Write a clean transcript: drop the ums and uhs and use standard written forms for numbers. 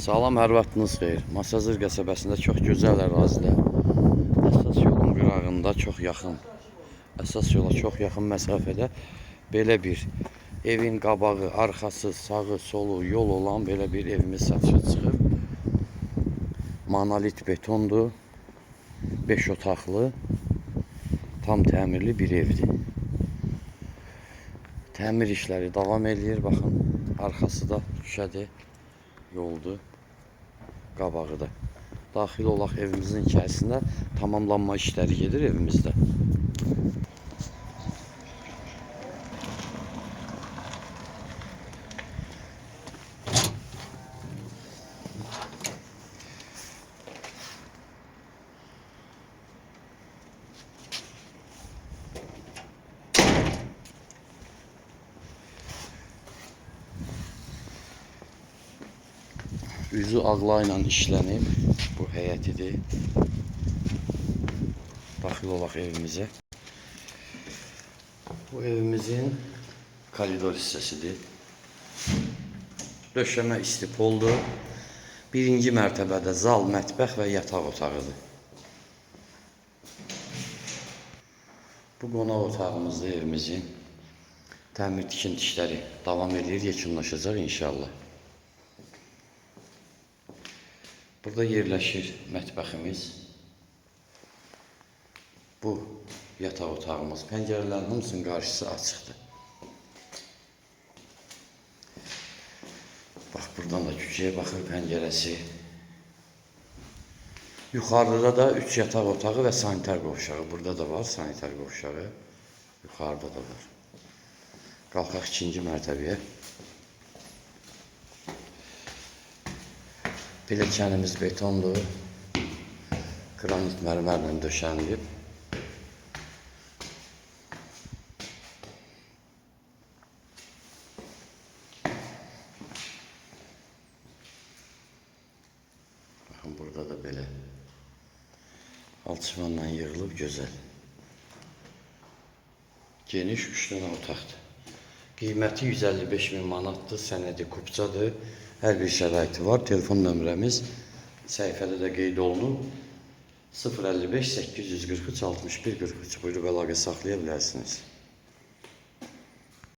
Salam, hər vaxtınız xeyir. Masazır qəsəbəsində çox gözəl ərazidə, əsas yolun qırağında əsas yola çox yaxın məsafədə belə bir evin qabağı, arxası, sağı, solu yol olan belə bir evimiz satışa çıxıb. Monolit betondur, 5 otaqlı, tam təmirli bir evdir. Təmir işləri davam edir, baxın, arxası da şüşədir. Yoldu, qabağı da. Daxil olaq evimizin içərisində tamamlanma işləri gedir evimizdə. Üzü ağlayla işlənib, bu həyətidir. Daxil olaq evimizə. Bu evimizin koridor hissəsidir. Döşəmə istipoldur. Birinci mərtəbədə zal, mətbəx və yataq otağıdır. Bu qonaq otağımızda evimizin təmir tikinti işləri davam edir, yekunlaşacaq inşallah. Burada yerləşir mətbəximiz. Bu yataq otağımız. Pəncərələrin hamısının qarşısı açıqdır. Bax, buradan da küçəyə baxır pəncərəsi. Yuxarıda da 3 yataq otağı və sanitar qovşağı. Burada da var sanitar qovşağı. Yuxarıda da var. Qalxaq 2-ci mərtəbəyə. Pilləkənimiz betondur. Granit mərmərlə döşənilib. Baxın, burada da belə alçıvanla yığılıb gözəl. Geniş 3 dənə otaqdır. Qiyməti 155.000 manatdır, sənədi kupçadır. Hər bir şəraiti var. Telefon nömrəmiz səhifədə də qeyd olunub. 055 843 61 43. Buyurub əlaqə saxlaya bilərsiniz.